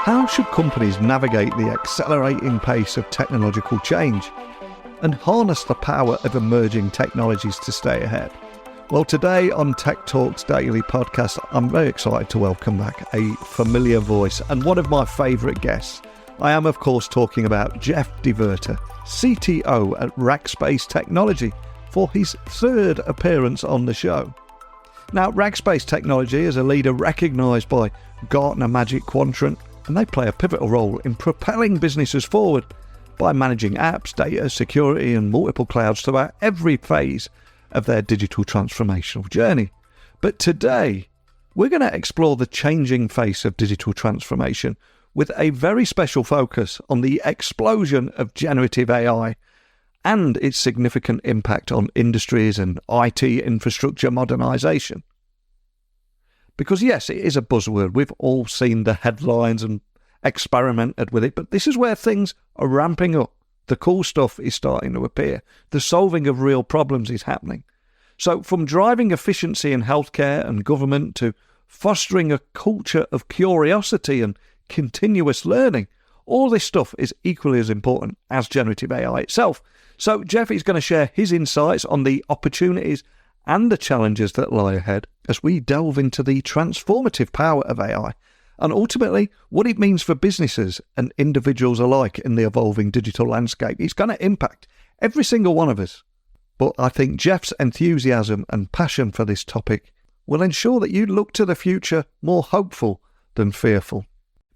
How should companies navigate the accelerating pace of technological change and harness the power of emerging technologies to stay ahead? Well, today on Tech Talks Daily podcast, I'm very excited to welcome back a familiar voice and one of my favourite guests. I am, of course, talking about Jeff DeVerter, CTO at Rackspace Technology, for his third appearance on the show. Now, Rackspace Technology is a leader recognised by Gartner Magic Quadrant, and they play a pivotal role in propelling businesses forward by managing apps, data, security and multiple clouds throughout every phase of their digital transformational journey. But today, we're going to explore the changing face of digital transformation with a very special focus on the explosion of generative AI and its significant impact on industries and IT infrastructure modernization. Because yes, it is a buzzword. We've all seen the headlines and experimented with it, but this is where things are ramping up. The cool stuff is starting to appear. The solving of real problems is happening. So from driving efficiency in healthcare and government to fostering a culture of curiosity and continuous learning, all this stuff is equally as important as generative AI itself. So Jeff is going to share his insights on the opportunities and the challenges that lie ahead as we delve into the transformative power of AI and ultimately what it means for businesses and individuals alike in the evolving digital landscape. It's going to impact every single one of us. But I think Jeff's enthusiasm and passion for this topic will ensure that you look to the future more hopeful than fearful.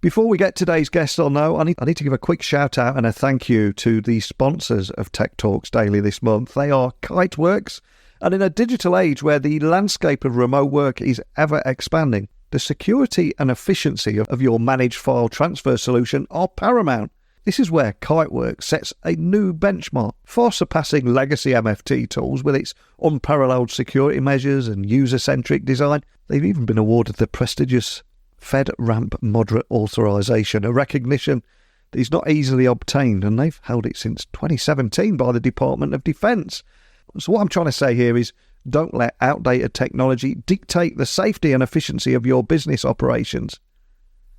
Before we get today's guest on, though, I need to give a quick shout out and a thank you to the sponsors of Tech Talks Daily this month. They are Kiteworks. And in a digital age where the landscape of remote work is ever expanding, the security and efficiency of your managed file transfer solution are paramount. This is where Kiteworks sets a new benchmark, far surpassing legacy MFT tools with its unparalleled security measures and user-centric design. They've even been awarded the prestigious FedRAMP Moderate Authorization, a recognition that is not easily obtained, and they've held it since 2017 by the Department of Defense. So what I'm trying to say here is don't let outdated technology dictate the safety and efficiency of your business operations.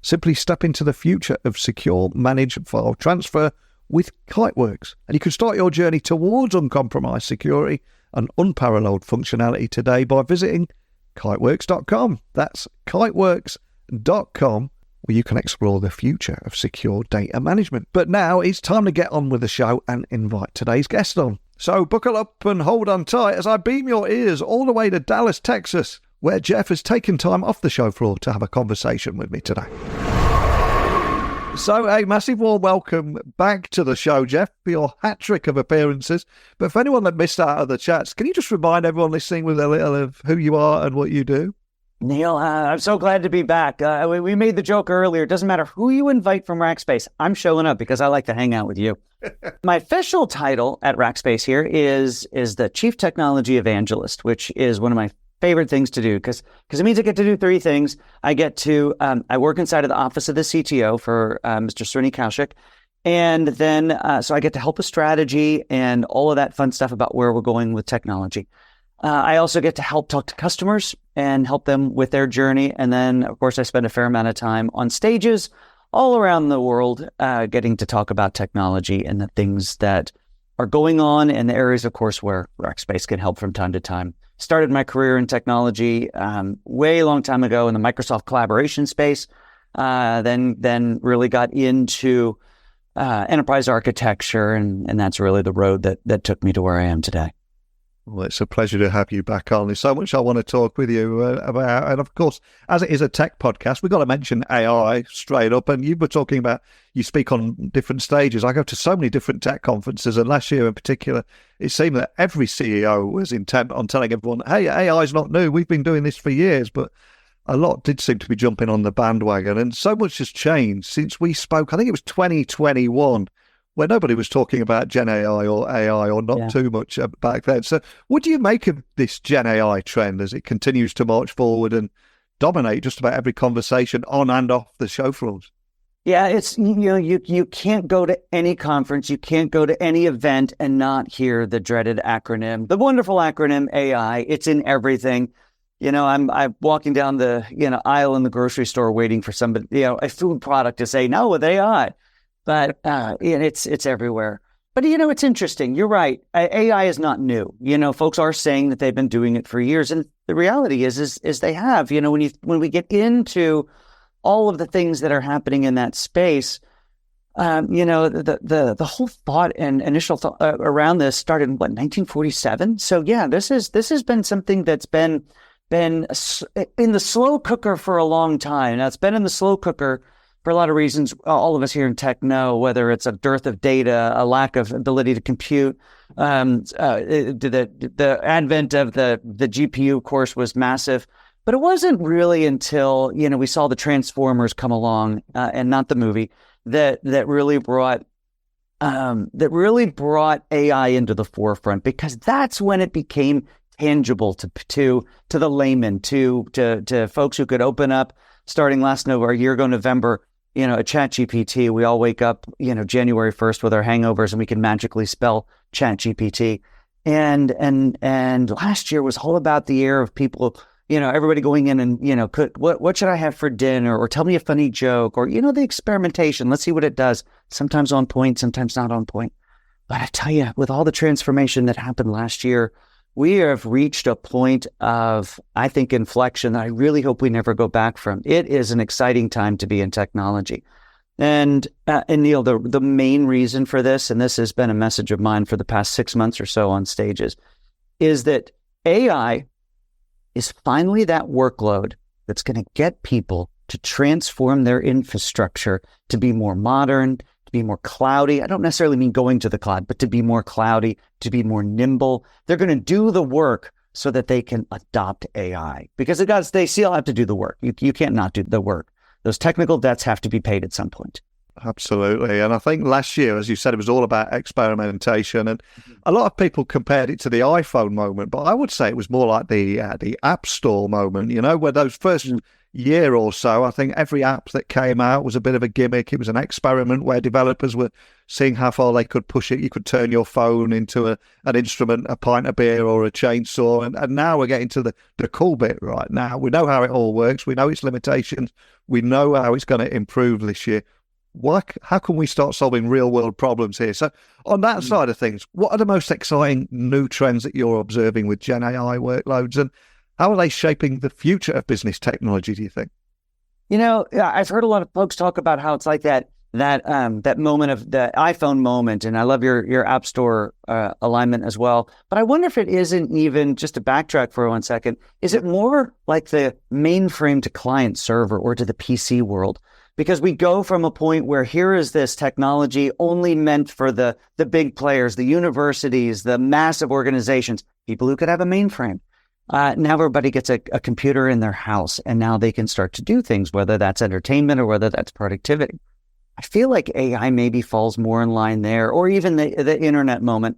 Simply step into the future of secure managed file transfer with Kiteworks, and you can start your journey towards uncompromised security and unparalleled functionality today by visiting kiteworks.com. That's kiteworks.com, where you can explore the future of secure data management. But now it's time to get on with the show and invite today's guest on. So buckle up and hold on tight as I beam your ears all the way to Dallas, Texas, where Jeff has taken time off the show floor to have a conversation with me today. So a massive warm welcome back to the show, Jeff, for your hat-trick of appearances. But for anyone that missed out of the chats, can you just remind everyone listening with a little of who you are and what you do? Neil, I'm so glad to be back. We made the joke earlier. It doesn't matter who you invite from Rackspace. I'm showing up because I like to hang out with you. My official title at Rackspace here is the Chief Technology Evangelist, which is one of my favorite things to do because it means I get to do three things. I get to, I work inside of the office of the CTO for Mr. Srini Kaushik. And then, so I get to help with strategy and all of that fun stuff about where we're going with technology. I also get to help talk to customers and help them with their journey. And then, of course, I spend a fair amount of time on stages all around the world, getting to talk about technology and the things that are going on and the areas, of course, where Rackspace can help from time to time. Started my career in technology way long time ago in the Microsoft collaboration space, then really got into enterprise architecture, and that's really the road that took me to where I am today. Well, it's a pleasure to have you back on. There's so much I want to talk with you about. And of course, as it is a tech podcast, we've got to mention AI straight up. And you were talking about, you speak on different stages. I go to so many different tech conferences. And last year in particular, it seemed that every CEO was intent on telling everyone, hey, AI is not new. We've been doing this for years. But a lot did seem to be jumping on the bandwagon. And so much has changed since we spoke. I think it was 2021. Where nobody was talking about Gen AI or AI or not too much back then. So what do you make of this Gen AI trend as it continues to march forward and dominate just about every conversation on and off the show floors? Yeah, it's, you can't go to any conference, you can't go to any event and not hear the dreaded acronym, the wonderful acronym AI. It's in everything. I'm walking down the aisle in the grocery store waiting for somebody, a food product to say no with AI, but it's everywhere. But it's interesting. You're right. AI is not new. Folks are saying that they've been doing it for years, and the reality is they have. When we get into all of the things that are happening in that space, the whole thought and initial thought around this started in 1947. So yeah, this has been something that's been in the slow cooker for a long time. Now, it's been in the slow cooker for a lot of reasons. All of us here in tech know, whether it's a dearth of data, a lack of ability to compute, the advent of the GPU, of course, was massive. But it wasn't really until we saw the Transformers come along, and not the movie, that really brought AI into the forefront, because that's when it became tangible to the layman, to folks who could open up starting a year ago November, a chat GPT. We all wake up, January 1st with our hangovers, and we can magically spell chat GPT. And last year was all about the year of people, everybody going in and, what should I have for dinner? Or tell me a funny joke, or, the experimentation. Let's see what it does. Sometimes on point, sometimes not on point. But I tell you, with all the transformation that happened last year, we have reached a point of, I think, inflection that I really hope we never go back from. It is an exciting time to be in technology. And Neil, the main reason for this, and this has been a message of mine for the past 6 months or so on stages, is that AI is finally that workload that's going to get people to transform their infrastructure to be more modern, to be more cloudy. I don't necessarily mean going to the cloud, but to be more cloudy, to be more nimble. They're going to do the work so that they can adopt AI, because they still have to do the work. You can't not do the work. Those technical debts have to be paid at some point. Absolutely. And I think last year, as you said, it was all about experimentation. And a lot of people compared it to the iPhone moment, but I would say it was more like the App Store moment, where those first year or so, I think every app that came out was a bit of a gimmick. It was an experiment where developers were seeing how far they could push it. You could turn your phone into an instrument, a pint of beer or a chainsaw. And now we're getting to the cool bit right now. We know how it all works. We know its limitations. We know how it's going to improve this year. How can we start solving real world problems here? So on that side of things, what are the most exciting new trends that you're observing with Gen AI workloads, and how are they shaping the future of business technology, do you think? I've heard a lot of folks talk about how it's like that moment of the iPhone moment, and I love your App Store alignment as well. But I wonder if it isn't even, just to backtrack for 1 second, is it more like the mainframe to client server or to the PC world? Because we go from a point where here is this technology only meant for the big players, the universities, the massive organizations, people who could have a mainframe. Now everybody gets a computer in their house, and now they can start to do things, whether that's entertainment or whether that's productivity. I feel like AI maybe falls more in line there, or even the internet moment.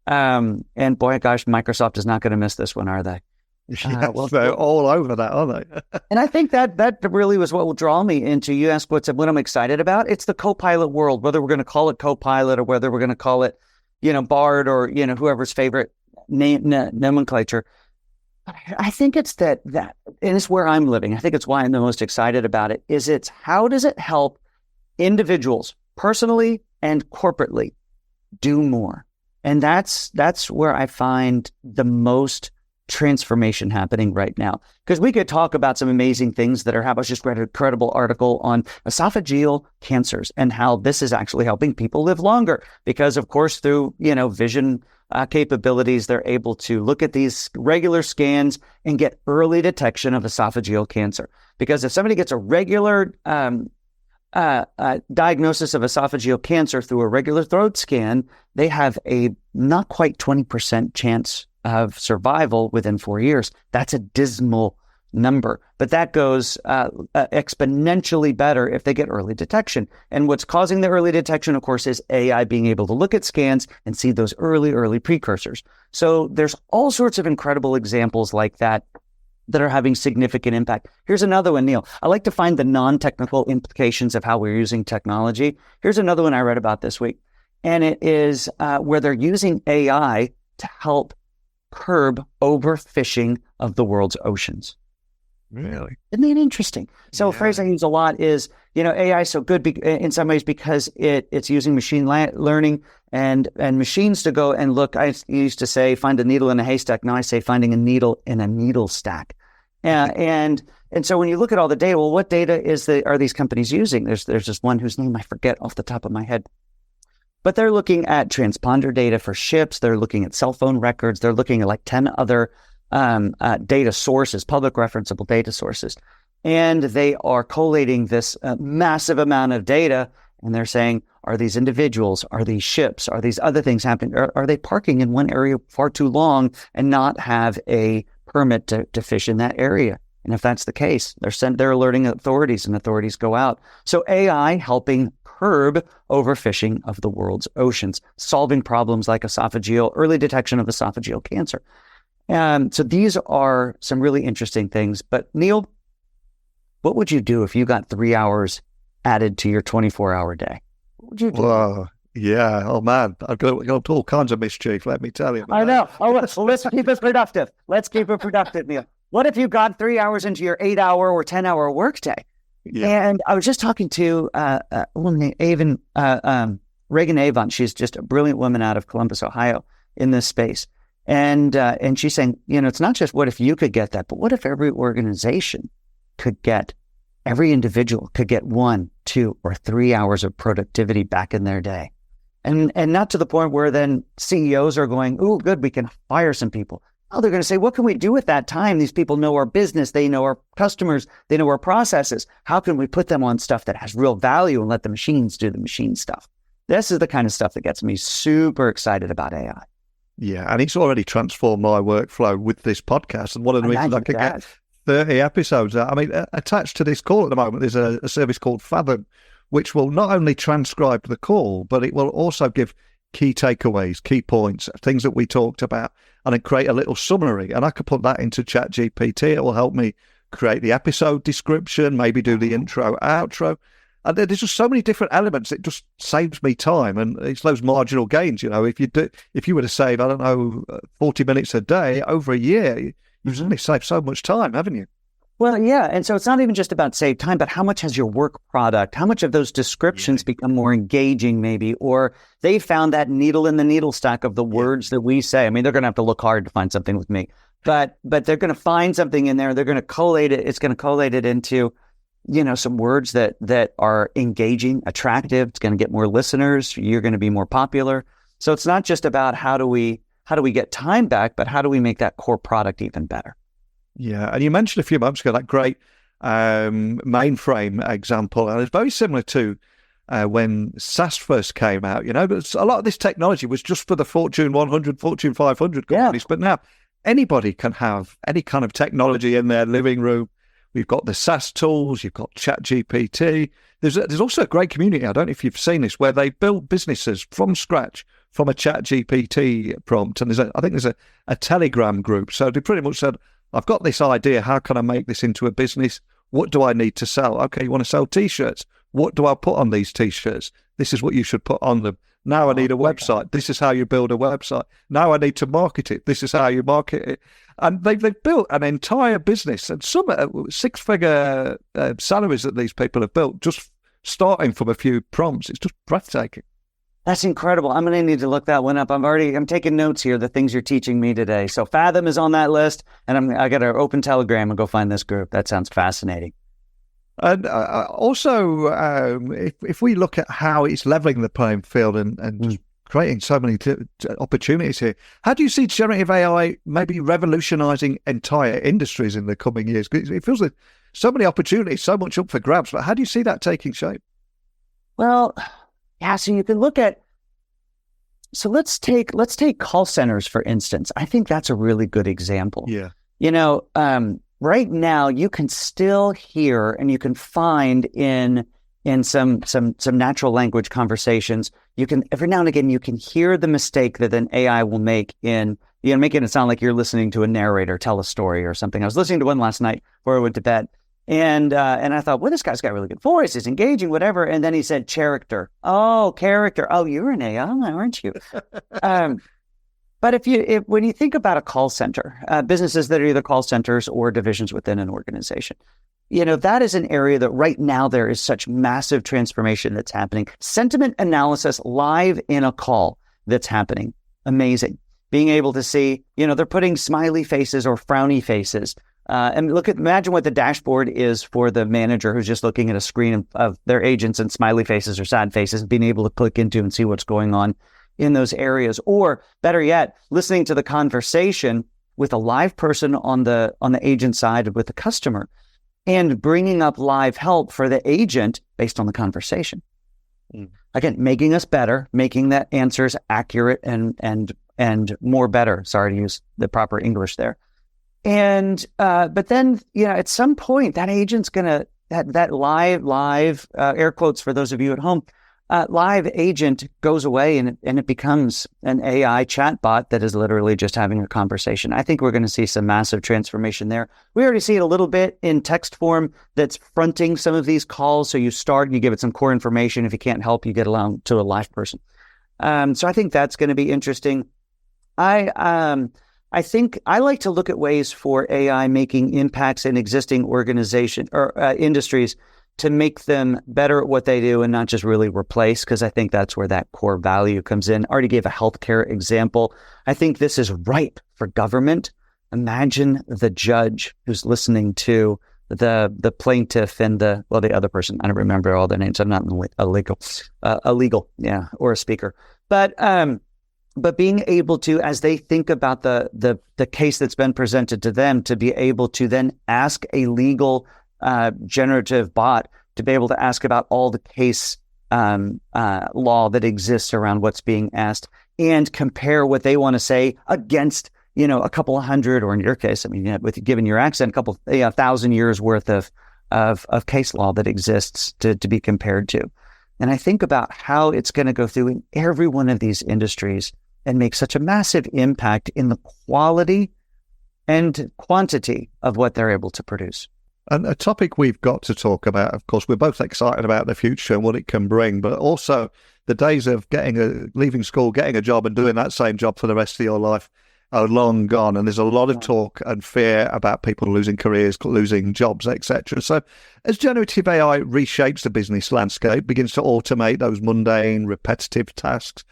And boy, gosh, Microsoft is not going to miss this one, are they? Yeah, they're all over that, aren't they? And I think that really was what will draw me into, you ask what I'm excited about. It's the Copilot world, whether we're going to call it Copilot or whether we're going to call it, Bard or, whoever's favorite nomenclature. But I think it's that, and it's where I'm living. I think it's why I'm the most excited about it, it's how does it help individuals personally and corporately do more? And that's where I find the most transformation happening right now. Because we could talk about some amazing things that are happening. I just read an incredible article on esophageal cancers and how this is actually helping people live longer. Because of course, through, vision capabilities, they're able to look at these regular scans and get early detection of esophageal cancer. Because if somebody gets a regular diagnosis of esophageal cancer through a regular throat scan, they have a not quite 20% chance of survival within 4 years. That's a dismal number, but that goes exponentially better if they get early detection. And what's causing the early detection, of course, is AI being able to look at scans and see those early precursors. So there's all sorts of incredible examples like that are having significant impact. Here's another one, Neil. I like to find the non-technical implications of how we're using technology. Here's another one I read about this week, and it is where they're using AI to help curb overfishing of the world's oceans. Really? Isn't that interesting? So a phrase I use a lot is, AI is so good in some ways because it's using machine learning and machines to go and look. I used to say, find a needle in a haystack. Now I say finding a needle in a needle stack. And so when you look at all the data, well, what data are these companies using? There's just one whose name I forget off the top of my head. But they're looking at transponder data for ships. They're looking at cell phone records. They're looking at like 10 other data sources, public referenceable data sources. And they are collating this massive amount of data. And they're saying, are these individuals, are these ships, are these other things happening? Are they parking in one area far too long and not have a permit to fish in that area? And if that's the case, they're alerting authorities, and authorities go out. So AI helping curb overfishing of the world's oceans, solving problems like early detection of esophageal cancer. So these are some really interesting things. But Neil, what would you do if you got 3 hours added to your 24-hour day? What would you do? Whoa. Yeah. Oh, man. I've got all kinds of mischief, let me tell you. I know. Oh, let's keep it productive. Let's keep it productive, Neil. What if you got 3 hours into your 8-hour or 10-hour workday? Yeah. And I was just talking to a woman named Reagan Avon. She's just a brilliant woman out of Columbus, Ohio, in this space. And she's saying, it's not just what if you could get that, but what if every organization every individual could get 1, 2, or 3 hours of productivity back in their day? And not to the point where then CEOs are going, oh, good, we can fire some people. Oh, they're going to say, what can we do with that time? These people know our business. They know our customers. They know our processes. How can we put them on stuff that has real value and let the machines do the machine stuff? This is the kind of stuff that gets me super excited about AI. Yeah, and it's already transformed my workflow with this podcast. And one of the reasons I could get 30 episodes out. I mean, attached to this call at the moment, there's a service called Fathom, which will not only transcribe the call, but it will also give key takeaways, key points, things that we talked about, and then create a little summary. And I could put that into ChatGPT. It will help me create the episode description, maybe do the intro, outro. And there's just so many different elements. It just saves me time, and it's those marginal gains. If you were to save, 40 minutes a day over a year, you've only saved so much time, haven't you? Well, yeah. And so it's not even just about save time, but how much has your work product, how much of those descriptions become more engaging maybe, or they found that needle in the needle stack of the words that we say. I mean, they're going to have to look hard to find something with me, but they're going to find something in there. They're going to collate it. It's going to collate it into, some words that are engaging, attractive. It's going to get more listeners. You're going to be more popular. So it's not just about how do we get time back, but how do we make that core product even better? Yeah, and you mentioned a few months ago that great mainframe example, and it's very similar to when SaaS first came out. But a lot of this technology was just for the Fortune 100, Fortune 500 companies, but now anybody can have any kind of technology in their living room. We've got the SaaS tools, you've got ChatGPT. There's also a great community, I don't know if you've seen this, where they build businesses from scratch from a ChatGPT prompt. And I think there's a Telegram group. So they pretty much said, I've got this idea. How can I make this into a business? What do I need to sell? Okay, you want to sell T-shirts. What do I put on these T-shirts? This is what you should put on them. Now I need a website. This is how you build a website. Now I need to market it. This is how you market it. And they've built an entire business, and some six-figure salaries that these people have built, just starting from a few prompts. It's just breathtaking. That's incredible. I'm going to need to look that one up. I'm taking notes here, the things you're teaching me today. So Fathom is on that list, and I got to open Telegram and go find this group. That sounds fascinating. And also, if we look at how it's leveling the playing field and just creating so many opportunities here, how do you see generative AI maybe revolutionizing entire industries in the coming years? Because it feels like so many opportunities, so much up for grabs, but how do you see that taking shape? Well, yeah, so you can look at, so let's take call centers, for instance. I think that's a really good example. Yeah. Right now you can still hear and you can find in some natural language conversations, you can every now and again you can hear the mistake that an AI will make in making it sound like you're listening to a narrator tell a story or something. I was listening to one last night before I went to bed, and I thought, well, this guy's got a really good voice, he's engaging, whatever. And then he said character. Oh, character. Oh, you're an AI, aren't you? But when you think about a call center, businesses that are either call centers or divisions within an organization, that is an area that right now there is such massive transformation that's happening. Sentiment analysis live in a call that's happening. Amazing. Being able to see, they're putting smiley faces or frowny faces. And imagine what the dashboard is for the manager who's just looking at a screen of their agents and smiley faces or sad faces, being able to click into and see what's going on in those areas. Or better yet, listening to the conversation with a live person on the agent side with the customer, and bringing up live help for the agent based on the conversation. Again, making us better, making that answers accurate and more better. Sorry to use the proper English there. And but then at some point that agent's gonna that live air quotes for those of you at home, live agent goes away and it becomes an AI chatbot that is literally just having a conversation. I think we're going to see some massive transformation there. We already see it a little bit in text form that's fronting some of these calls. So you start and you give it some core information. If you can't help, you get along to a live person. So I think that's going to be interesting. I think I like to look at ways for AI making impacts in existing organization or industries to make them better at what they do and not just really replace, because I think that's where that core value comes in. I already gave a healthcare example. I think this is ripe for government. Imagine the judge who's listening to the plaintiff and the other person. I don't remember all their names. I'm not illegal, or a speaker. But being able to, as they think about the case that's been presented to them, to be able to then ask a legal generative bot to be able to ask about all the case law that exists around what's being asked and compare what they want to say against, a couple of hundred, or in your case, with given your accent, a couple 1,000 years worth of case law that exists to be compared to. And I think about how it's going to go through in every one of these industries and make such a massive impact in the quality and quantity of what they're able to produce. And a topic we've got to talk about, of course, we're both excited about the future and what it can bring, but also the days of leaving school, getting a job and doing that same job for the rest of your life are long gone. And there's a lot of talk and fear about people losing careers, losing jobs, etc. So as generative AI reshapes the business landscape, begins to automate those mundane, repetitive tasks,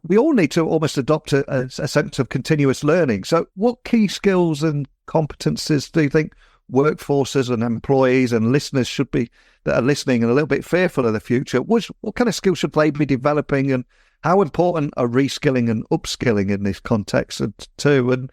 we all need to almost adopt a sense of continuous learning. So what key skills and competencies do you think workforces and employees and listeners that are listening and a little bit fearful of the future, what kind of skills should they be developing, and how important are reskilling and upskilling in this context too? And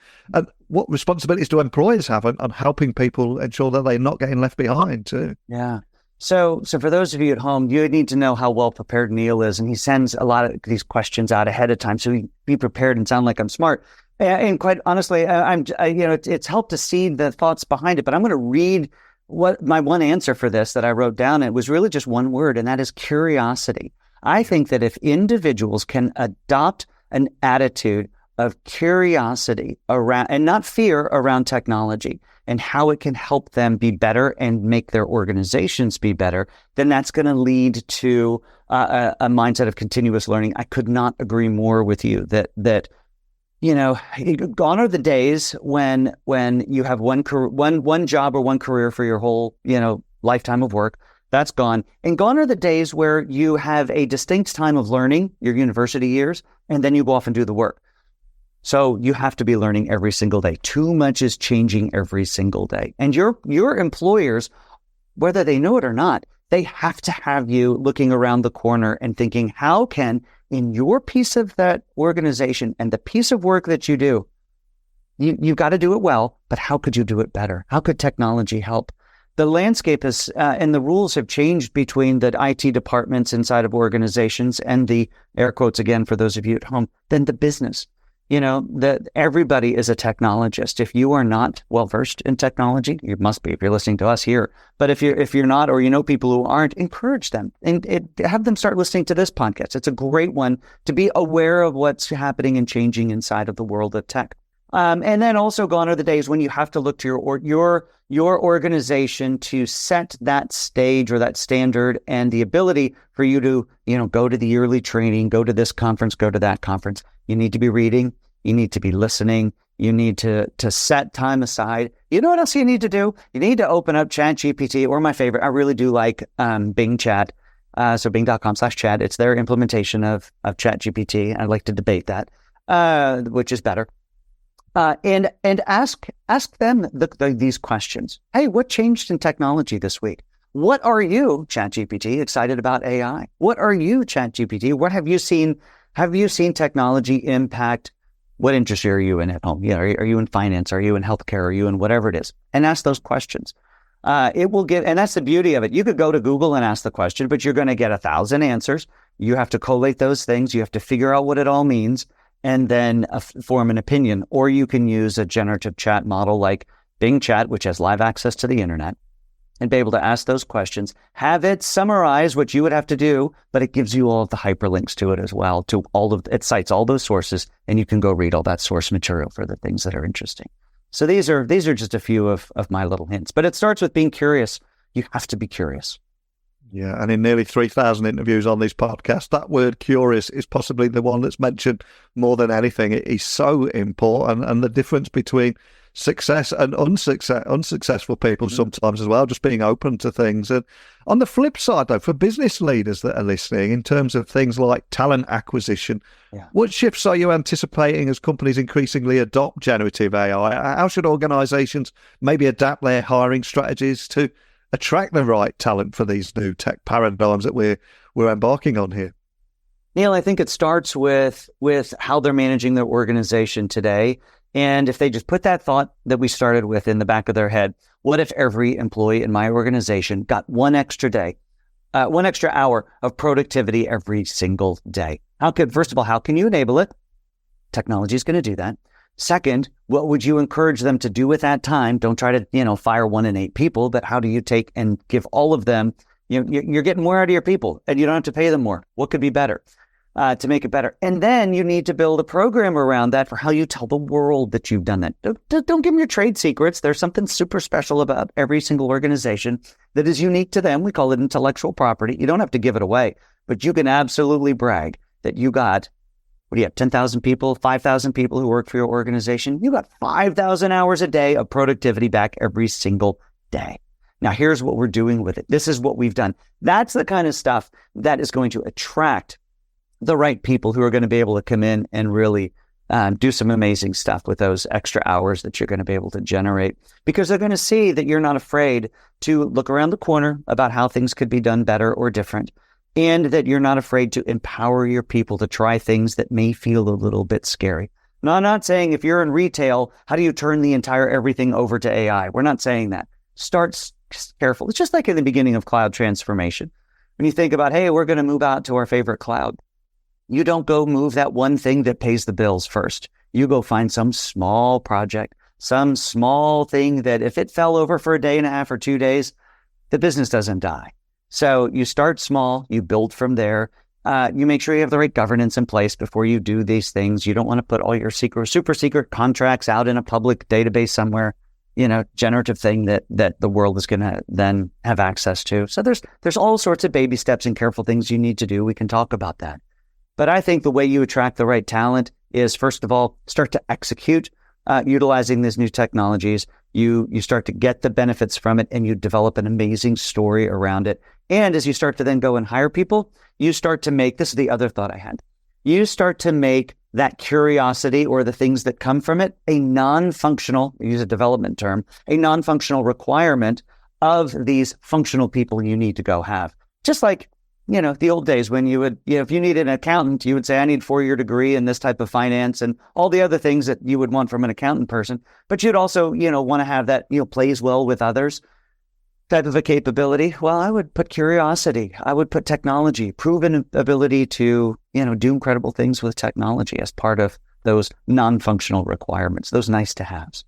what responsibilities do employers have on helping people ensure that they're not getting left behind too? Yeah. So for those of you at home, you need to know how well prepared Neil is, and he sends a lot of these questions out ahead of time, so he be prepared and sound like I'm smart. And quite honestly, it's helped to see the thoughts behind it. But I'm going to read what my one answer for this that I wrote down. It was really just one word, and that is curiosity. I think that if individuals can adopt an attitude of curiosity around, and not fear around technology and how it can help them be better and make their organizations be better, then that's going to lead to a mindset of continuous learning. I could not agree more with you that gone are the days when you have one job or one career for your whole, lifetime of work. That's gone. And gone are the days where you have a distinct time of learning, your university years, and then you go off and do the work. So you have to be learning every single day. Too much is changing every single day. And your employers, whether they know it or not, they have to have you looking around the corner and thinking, how can, in your piece of that organization and the piece of work that you do, you've got to do it well, but how could you do it better? How could technology help? The landscape is, and the rules have changed between the IT departments inside of organizations and the, air quotes again for those of you at home, then the business. That everybody is a technologist. If you are not well versed in technology, you must be if you're listening to us here. But if you're not, or people who aren't, encourage them and have them start listening to this podcast. It's a great one to be aware of what's happening and changing inside of the world of tech. And then also gone are the days when you have to look to your organization to set that stage or that standard and the ability for you to, go to the yearly training, go to this conference, go to that conference. You need to be reading. You need to be listening. You need to set time aside. You know what else you need to do? You need to open up ChatGPT, or my favorite, I really do like Bing Chat. So bing.com/chat. It's their implementation of ChatGPT. I'd like to debate that, which is better. And ask them these questions. Hey, what changed in technology this week? What are you, ChatGPT, excited about AI? What are you, ChatGPT? What have you seen? Have you seen technology impact? What industry are you in at home? Are you in finance? Are you in healthcare? Are you in whatever it is? And ask those questions. It will give, and that's the beauty of it. You could go to Google and ask the question, but you're going to get 1,000 answers. You have to collate those things. You have to figure out what it all means and then form an opinion. Or you can use a generative chat model like Bing Chat, which has live access to the internet, and be able to ask those questions, have it summarize what you would have to do, but it gives you all of the hyperlinks to it as well, to it cites all those sources, and you can go read all that source material for the things that are interesting. So these are just a few of my little hints, but it starts with being curious. You have to be curious. Yeah, and in nearly 3,000 interviews on this podcast, that word curious is possibly the one that's mentioned more than anything. It is so important, and the difference between success and unsuccessful people sometimes as well, just being open to things. And on the flip side, though, for business leaders that are listening, in terms of things like talent acquisition, what shifts are you anticipating as companies increasingly adopt generative AI? How should organizations maybe adapt their hiring strategies to attract the right talent for these new tech paradigms that we're embarking on here? Neil, I think it starts with how they're managing their organization today. And if they just put that thought that we started with in the back of their head, what if every employee in my organization got one extra hour of productivity every single day? First of all, how can you enable it? Technology is going to do that. Second, what would you encourage them to do with that time? Don't try to, fire 1 in 8 people, but how do you take and give all of them, you're getting more out of your people and you don't have to pay them more. What could be better to make it better? And then you need to build a program around that for how you tell the world that you've done that. Don't give them your trade secrets. There's something super special about every single organization that is unique to them. We call it intellectual property. You don't have to give it away, but you can absolutely brag that you got, 10,000 people, 5,000 people who work for your organization? You got 5,000 hours a day of productivity back every single day. Now, here's what we're doing with it. This is what we've done. That's the kind of stuff that is going to attract the right people who are going to be able to come in and really do some amazing stuff with those extra hours that you're going to be able to generate, because they're going to see that you're not afraid to look around the corner about how things could be done better or different, and that you're not afraid to empower your people to try things that may feel a little bit scary. Now, I'm not saying if you're in retail, how do you turn the entire everything over to AI? We're not saying that. Start careful. It's just like in the beginning of cloud transformation. When you think about, hey, we're going to move out to our favorite cloud, you don't go move that one thing that pays the bills first. You go find some small project, some small thing that if it fell over for a day and a half or 2 days, the business doesn't die. So you start small, you build from there. You make sure you have the right governance in place before you do these things. You don't want to put all your super secret contracts out in a public database somewhere, generative thing that the world is going to then have access to. So there's all sorts of baby steps and careful things you need to do. We can talk about that. But I think the way you attract the right talent is, first of all, start to execute utilizing these new technologies. You start to get the benefits from it, and you develop an amazing story around it. And as you start to then go and hire people, you start to make, this is the other thought I had, you start to make that curiosity or the things that come from it a non-functional, use a development term, a non-functional requirement of these functional people you need to go have. Just like, the old days when you would, if you needed an accountant, you would say, I need a 4-year degree in this type of finance and all the other things that you would want from an accountant person. But you'd also, want to have that, plays well with others type of a capability. Well, I would put curiosity. I would put technology, proven ability to, do incredible things with technology as part of those non-functional requirements, those nice to haves.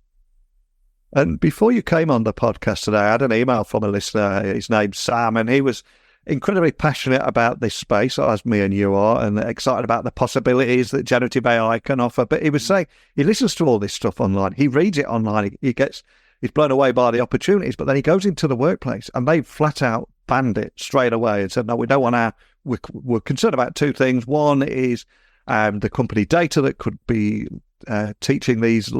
And before you came on the podcast today, I had an email from a listener. His name's Sam, and he was incredibly passionate about this space, as me and you are, and excited about the possibilities that generative AI can offer. But he was saying he listens to all this stuff online. He reads it online. He's blown away by the opportunities, but then he goes into the workplace and they flat out banned it straight away and said, no, we don't want we're concerned about 2 things. One is the company data that could be teaching these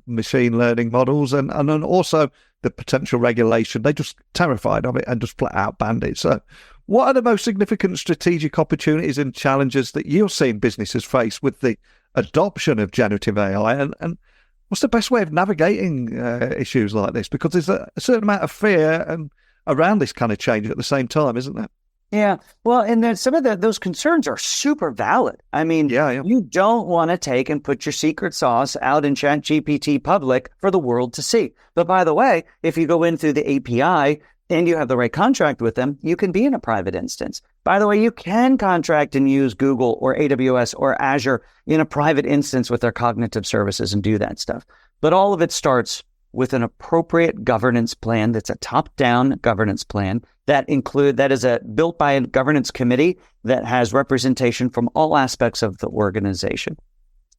machine learning models, and then also the potential regulation. They're just terrified of it and just flat out banned it. So what are the most significant strategic opportunities and challenges that you're seeing businesses face with the adoption of generative AI, and what's the best way of navigating issues like this? Because there's a certain amount of fear and around this kind of change at the same time, isn't there? Yeah, well, and then some of those concerns are super valid. I mean, you don't want to take and put your secret sauce out in ChatGPT public for the world to see. But by the way, if you go in through the API and you have the right contract with them, you can be in a private instance. By the way, you can contract and use Google or AWS or Azure in a private instance with their cognitive services and do that stuff. But all of it starts with an appropriate governance plan that's a top-down governance plan that is built by a governance committee that has representation from all aspects of the organization.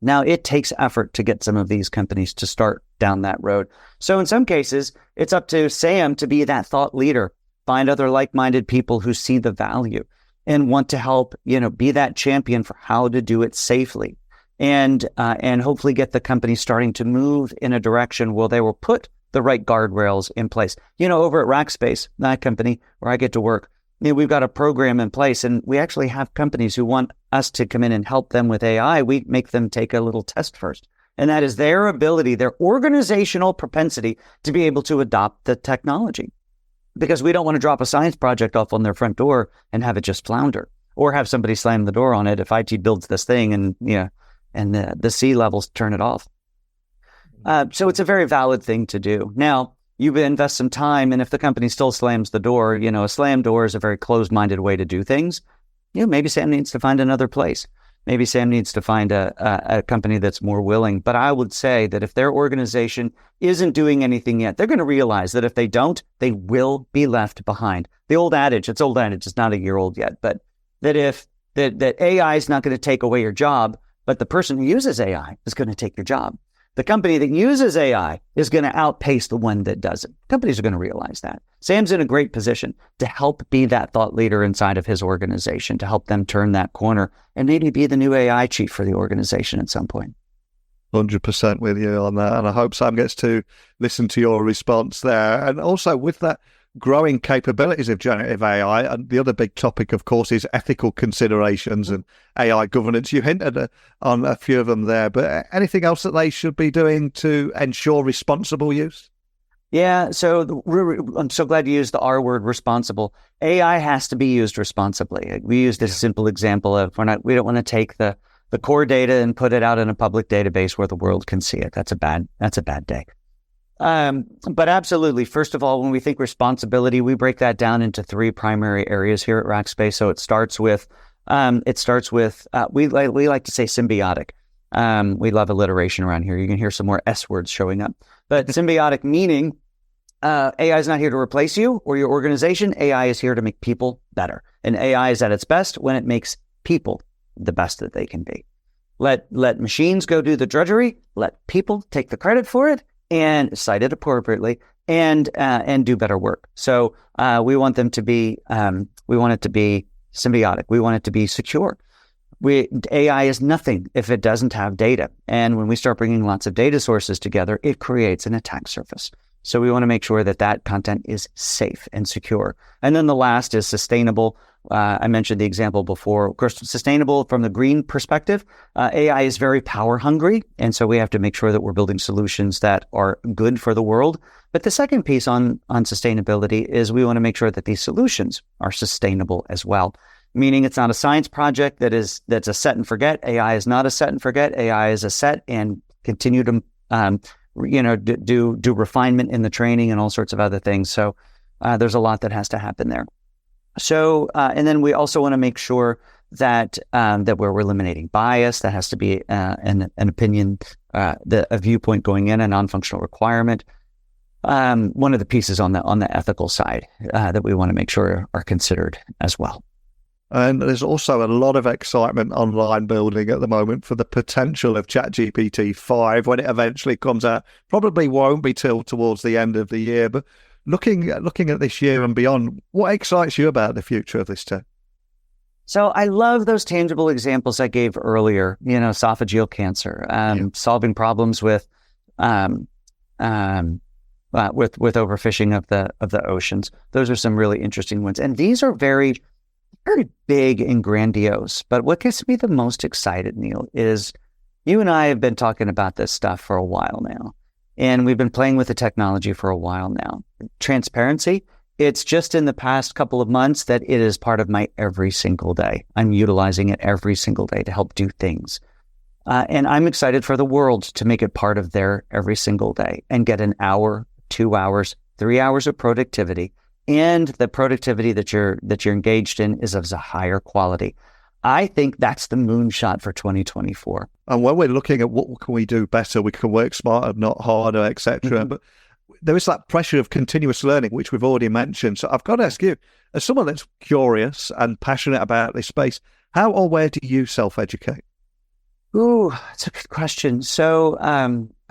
Now, it takes effort to get some of these companies to start down that road. So in some cases, it's up to Sam to be that thought leader, find other like-minded people who see the value and want to help, be that champion for how to do it safely. And hopefully get the company starting to move in a direction where they will put the right guardrails in place. Over at Rackspace, that company where I get to work, we've got a program in place, and we actually have companies who want us to come in and help them with AI. We make them take a little test first. And that is their ability, their organizational propensity to be able to adopt the technology. Because we don't want to drop a science project off on their front door and have it just flounder, or have somebody slam the door on it if IT builds this thing and the C levels turn it off. So it's a very valid thing to do. Now, you invest some time, and if the company still slams the door, a slam door is a very closed-minded way to do things. Maybe Sam needs to find another place. Maybe Sam needs to find a company that's more willing. But I would say that if their organization isn't doing anything yet, they're going to realize that if they don't, they will be left behind. The old adage, it's not a year old yet, but that AI is not going to take away your job, but the person who uses AI is going to take your job. The company that uses AI is going to outpace the one that doesn't. Companies are going to realize that. Sam's in a great position to help be that thought leader inside of his organization, to help them turn that corner and maybe be the new AI chief for the organization at some point. 100% with you on that. And I hope Sam gets to listen to your response there. And also with that growing capabilities of generative AI, and the other big topic, of course, is ethical considerations and AI governance. You hinted on a few of them there, but anything else that they should be doing to ensure responsible use? Yeah, so I'm so glad you used the R word, responsible. AI has to be used responsibly. We used a simple example of we don't want to take the core data and put it out in a public database where the world can see it. That's a bad day. But absolutely. First of all, when we think responsibility, we break that down into three primary areas here at Rackspace. So it starts with we like to say symbiotic. We love alliteration around here. You can hear some more S words showing up, but symbiotic meaning, AI is not here to replace you or your organization. AI is here to make people better. And AI is at its best when it makes people the best that they can be. Let machines go do the drudgery. Let people take the credit for it and cite it appropriately and do better work. So we want it to be symbiotic. We want it to be secure. AI is nothing if it doesn't have data. And when we start bringing lots of data sources together, it creates an attack surface. So we want to make sure that content is safe and secure. And then the last is sustainable. I mentioned the example before. Of course, sustainable from the green perspective. AI is very power hungry. And so we have to make sure that we're building solutions that are good for the world. But the second piece on sustainability is we want to make sure that these solutions are sustainable as well. Meaning it's not a science project that's a set and forget. AI is not a set and forget. AI is a set and continue to do refinement in the training and all sorts of other things. So there's a lot that has to happen there. So and then we also want to make sure that we're eliminating bias. That has to be an opinion, a viewpoint going in, a non-functional requirement. One of the pieces on the ethical side that we want to make sure are considered as well. And there's also a lot of excitement online building at the moment for the potential of ChatGPT 5 when it eventually comes out. Probably won't be till towards the end of the year, but looking at this year and beyond, what excites you about the future of this tech? So I love those tangible examples I gave earlier, esophageal cancer, solving problems with overfishing of the oceans. Those are some really interesting ones. And these are very, very big and grandiose. But what gets me the most excited, Neil, is you and I have been talking about this stuff for a while now. And we've been playing with the technology for a while now. Transparency, it's just in the past couple of months that it is part of my every single day. I'm utilizing it every single day to help do things. And I'm excited for the world to make it part of their every single day and get an hour, 2 hours, 3 hours of productivity. And the productivity that you're engaged in is of a higher quality. I think that's the moonshot for 2024. And when we're looking at what can we do better, we can work smarter, not harder, etc. But there is that pressure of continuous learning, which we've already mentioned. So I've got to ask you, as someone that's curious and passionate about this space, how or where do you self-educate? Ooh, that's a good question. So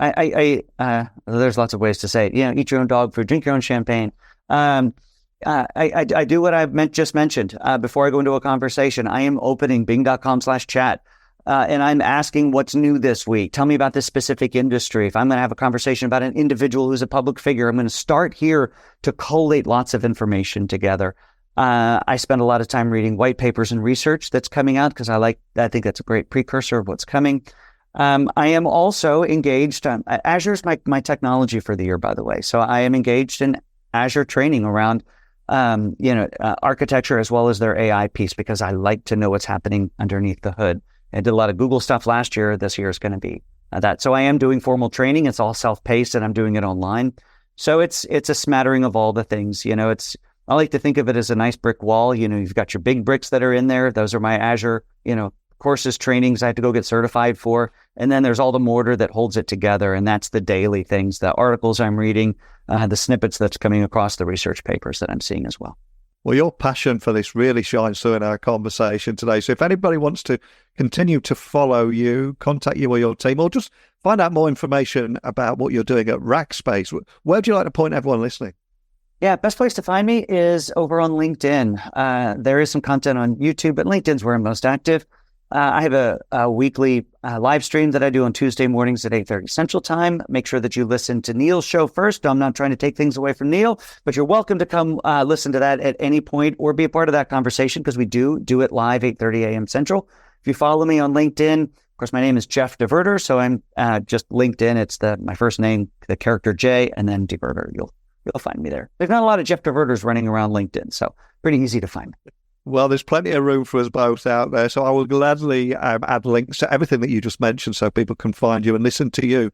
there's lots of ways to say it. Eat your own dog food, drink your own champagne. I do what I've just mentioned. Before I go into a conversation, I am opening bing.com/chat. And I'm asking what's new this week. Tell me about this specific industry. If I'm going to have a conversation about an individual who's a public figure, I'm going to start here to collate lots of information together. I spend a lot of time reading white papers and research that's coming out because I think that's a great precursor of what's coming. I am also engaged. Azure's my technology for the year, by the way. So I am engaged in Azure training around architecture as well as their AI piece because I like to know what's happening underneath the hood. I did a lot of Google stuff last year. This year is going to be that. So I am doing formal training. It's all self-paced and I'm doing it online. So it's a smattering of all the things. I like to think of it as a nice brick wall. You've got your big bricks that are in there. Those are my Azure, courses, trainings I have to go get certified for. And then there's all the mortar that holds it together. And that's the daily things, the articles I'm reading, the snippets that's coming across the research papers that I'm seeing as well. Well, your passion for this really shines through in our conversation today. So if anybody wants to continue to follow you, contact you or your team, or just find out more information about what you're doing at Rackspace, where would you like to point everyone listening? Yeah, best place to find me is over on LinkedIn. There is some content on YouTube, but LinkedIn's where I'm most active. I have a weekly live stream that I do on Tuesday mornings at 8:30 Central Time. Make sure that you listen to Neil's show first. I'm not trying to take things away from Neil, but you're welcome to come listen to that at any point or be a part of that conversation because we do it live 8:30 a.m. Central. If you follow me on LinkedIn, of course, my name is Jeff DeVerter, so I'm just LinkedIn. It's my first name, the character J, and then DeVerter. You'll find me there. There's not a lot of Jeff DeVerters running around LinkedIn, so pretty easy to find me. Well, there's plenty of room for us both out there, so I will gladly add links to everything that you just mentioned so people can find you and listen to you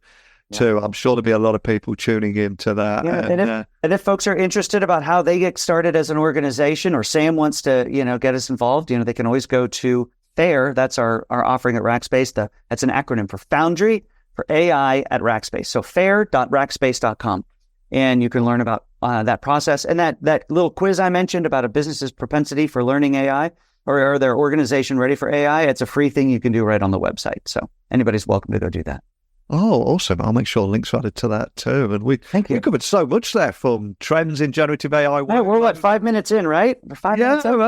too. I'm sure there'll be a lot of people tuning into that. Yeah, and if folks are interested about how they get started as an organization or Sam wants to, get us involved, they can always go to FAIR. That's our offering at Rackspace. That's an acronym for Foundry for AI at Rackspace. So fair.rackspace.com. And you can learn about that process. And that little quiz I mentioned about a business's propensity for learning AI or their organization ready for AI, it's a free thing you can do right on the website. So anybody's welcome to go do that. Oh, awesome. I'll make sure links are added to that too. And we covered so much there from trends in generative AI. Right, we're 5 minutes in, right? We're 5 minutes in.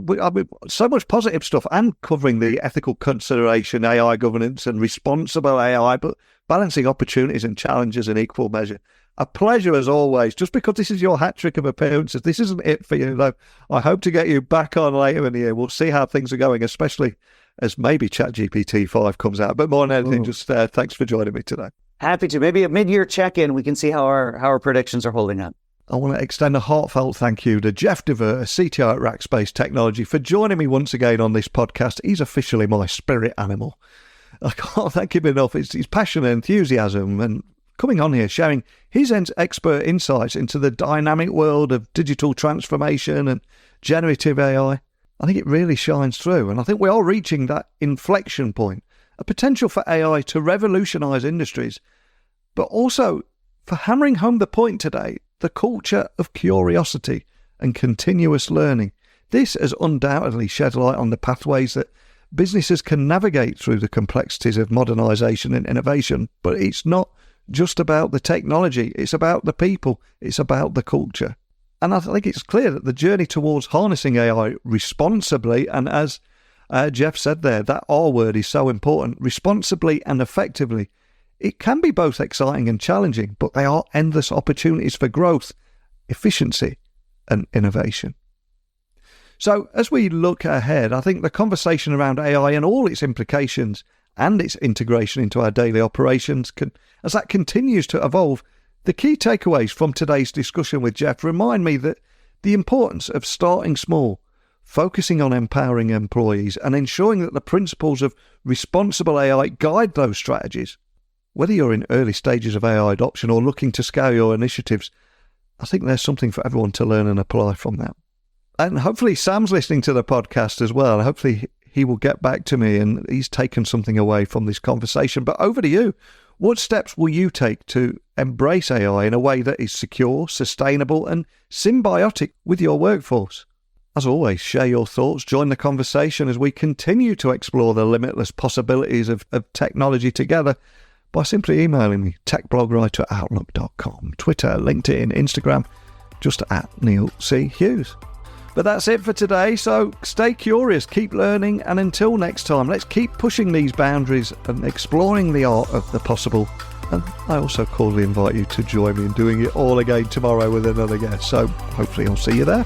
Well, so much positive stuff and covering the ethical consideration, AI governance and responsible AI, but balancing opportunities and challenges in equal measure. A pleasure as always. Just because this is your hat trick of appearances, this isn't it for you, though. I hope to get you back on later in the year. We'll see how things are going, especially as maybe ChatGPT 5 comes out. But more than anything, just thanks for joining me today. Happy to. Maybe a mid-year check-in, we can see how our predictions are holding up. I want to extend a heartfelt thank you to Jeff DeVerter, CTO at Rackspace Technology, for joining me once again on this podcast. He's officially my spirit animal. I can't thank him enough. It's his passion and enthusiasm and coming on here, sharing his expert insights into the dynamic world of digital transformation and generative AI. I think it really shines through. And I think we are reaching that inflection point, a potential for AI to revolutionize industries, but also for hammering home the point today, the culture of curiosity and continuous learning. This has undoubtedly shed light on the pathways that businesses can navigate through the complexities of modernization and innovation, but it's not just about the technology, it's about the people, it's about the culture. And I think it's clear that the journey towards harnessing AI responsibly, and as Jeff said there, that R word is so important, responsibly and effectively, it can be both exciting and challenging, but they are endless opportunities for growth, efficiency, and innovation. So as we look ahead, I think the conversation around AI and all its implications and its integration into our daily operations, as that continues to evolve, the key takeaways from today's discussion with Jeff remind me that the importance of starting small, focusing on empowering employees, and ensuring that the principles of responsible AI guide those strategies. Whether you're in early stages of AI adoption or looking to scale your initiatives, I think there's something for everyone to learn and apply from that. And hopefully Sam's listening to the podcast as well. Hopefully he will get back to me and he's taken something away from this conversation. But over to you. What steps will you take to embrace AI in a way that is secure, sustainable, and symbiotic with your workforce? As always, share your thoughts, join the conversation as we continue to explore the limitless possibilities of technology together by simply emailing me, techblogwriter@outlook.com, Twitter, LinkedIn, Instagram, just @NeilC.Hughes. But that's it for today, so stay curious, keep learning, and until next time, let's keep pushing these boundaries and exploring the art of the possible. And I also cordially invite you to join me in doing it all again tomorrow with another guest, so hopefully I'll see you there.